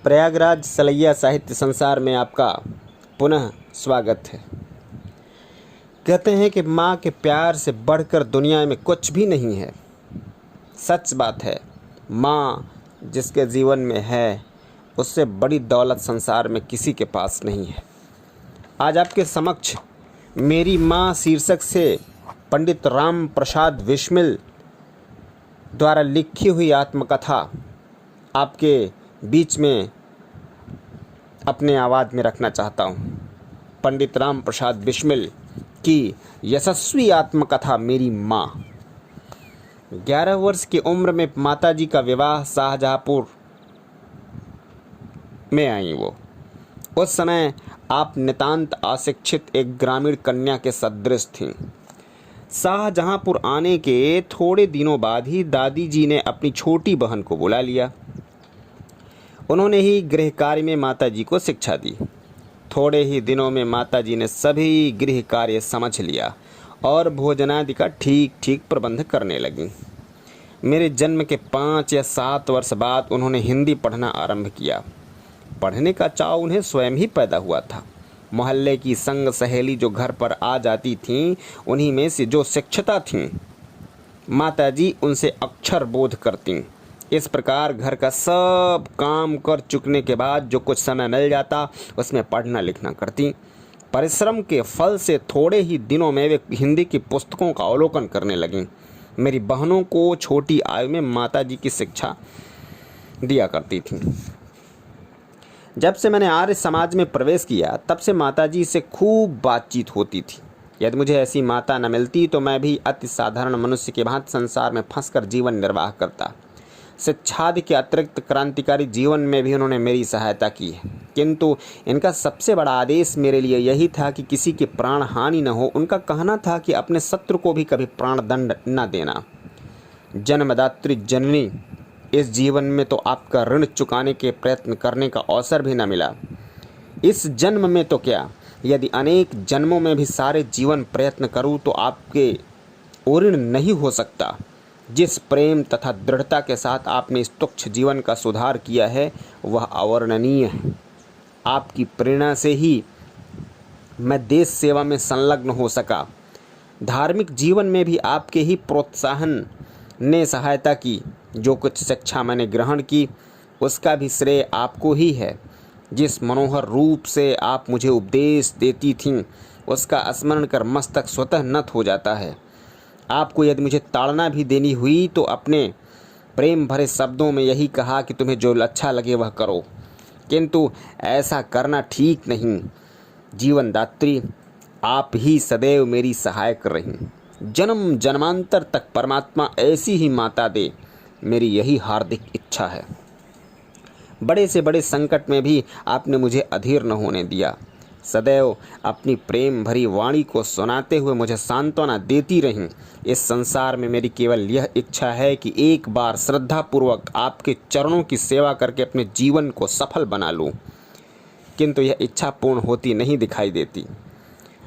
प्रयागराज सलैया साहित्य संसार में आपका पुनः स्वागत है। कहते हैं कि माँ के प्यार से बढ़कर दुनिया में कुछ भी नहीं है। सच बात है, माँ जिसके जीवन में है उससे बड़ी दौलत संसार में किसी के पास नहीं है। आज आपके समक्ष मेरी माँ शीर्षक से पंडित राम प्रसाद बिस्मिल द्वारा लिखी हुई आत्मकथा आपके बीच में अपने आवाज़ में रखना चाहता हूँ। पंडित राम प्रसाद बिस्मिल की यशस्वी आत्मकथा मेरी माँ। 11 वर्ष की उम्र में माताजी का विवाह शाहजहाँपुर में आई। वो उस समय आप नितांत अशिक्षित एक ग्रामीण कन्या के सदृश थीं। शाहजहाँपुर आने के थोड़े दिनों बाद ही दादी जी ने अपनी छोटी बहन को बुला लिया। उन्होंने ही गृह कार्य में माताजी को शिक्षा दी। थोड़े ही दिनों में माताजी ने सभी गृह कार्य समझ लिया और भोजनादि का ठीक ठीक प्रबंध करने लगी। मेरे जन्म के 5 या 7 वर्ष बाद उन्होंने हिंदी पढ़ना आरंभ किया। पढ़ने का चाव उन्हें स्वयं ही पैदा हुआ था। मोहल्ले की संग सहेली जो घर पर आ जाती थीं, उन्हीं में से जो शिक्षिता थीं, माताजी उनसे अक्षर बोध करतीं। इस प्रकार घर का सब काम कर चुकने के बाद जो कुछ समय मिल जाता उसमें पढ़ना लिखना करती। परिश्रम के फल से थोड़े ही दिनों में वे हिंदी की पुस्तकों का अवलोकन करने लगीं। मेरी बहनों को छोटी आयु में माताजी की शिक्षा दिया करती थीं। जब से मैंने आर्य समाज में प्रवेश किया तब से माताजी से खूब बातचीत होती थी। यदि मुझे ऐसी माता न मिलती तो मैं भी अति साधारण मनुष्य के भांति संसार में फंसकर जीवन निर्वाह करता। शिक्षादि के अतिरिक्त क्रांतिकारी जीवन में भी उन्होंने मेरी सहायता की है, किंतु इनका सबसे बड़ा आदेश मेरे लिए यही था कि किसी की प्राण हानि न हो। उनका कहना था कि अपने शत्रु को भी कभी प्राण दंड न देना। जन्मदात्री जननी, इस जीवन में तो आपका ऋण चुकाने के प्रयत्न करने का अवसर भी न मिला। इस जन्म में तो क्या, यदि अनेक जन्मों में भी सारे जीवन प्रयत्न करूं तो आपके ऋण नहीं हो सकता। जिस प्रेम तथा दृढ़ता के साथ आपने इस तुच्छ जीवन का सुधार किया है वह अवर्णनीय है। आपकी प्रेरणा से ही मैं देश सेवा में संलग्न हो सका। धार्मिक जीवन में भी आपके ही प्रोत्साहन ने सहायता की। जो कुछ शिक्षा मैंने ग्रहण की उसका भी श्रेय आपको ही है। जिस मनोहर रूप से आप मुझे उपदेश देती थीं उसका स्मरण कर मस्तक स्वतः नत हो जाता है। आपको यदि मुझे ताड़ना भी देनी हुई तो अपने प्रेम भरे शब्दों में यही कहा कि तुम्हें जो अच्छा लगे वह करो, किंतु ऐसा करना ठीक नहीं। जीवनदात्री, आप ही सदैव मेरी सहायक रहीं। जन्म जन्मांतर तक परमात्मा ऐसी ही माता दे, मेरी यही हार्दिक इच्छा है। बड़े से बड़े संकट में भी आपने मुझे अधीर न होने दिया। सदैव अपनी प्रेम भरी वाणी को सुनाते हुए मुझे सांत्वना देती रहीं। इस संसार में मेरी केवल यह इच्छा है कि एक बार श्रद्धापूर्वक आपके चरणों की सेवा करके अपने जीवन को सफल बना लूं, किंतु यह इच्छा पूर्ण होती नहीं दिखाई देती।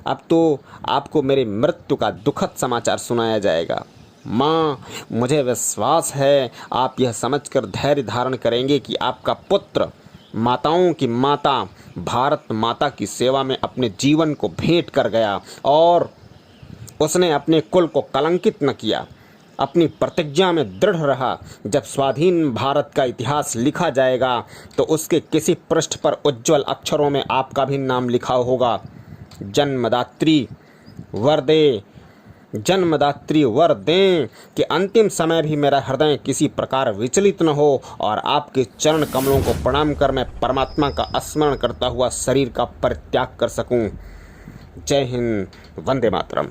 अब तो आपको मेरे मृत्यु का दुखद समाचार सुनाया जाएगा। माँ, मुझे विश्वास है आप यह समझकर धैर्य धारण करेंगे कि आपका पुत्र माताओं की माता भारत माता की सेवा में अपने जीवन को भेंट कर गया और उसने अपने कुल को कलंकित न किया। अपनी प्रतिज्ञा में दृढ़ रहा। जब स्वाधीन भारत का इतिहास लिखा जाएगा तो उसके किसी पृष्ठ पर उज्जवल अक्षरों में आपका भी नाम लिखा होगा। जन्मदात्री वर दें कि अंतिम समय भी मेरा हृदय किसी प्रकार विचलित न हो और आपके चरण कमलों को प्रणाम कर मैं परमात्मा का स्मरण करता हुआ शरीर का परित्याग कर सकूं। जय हिंद, वंदे मातरम।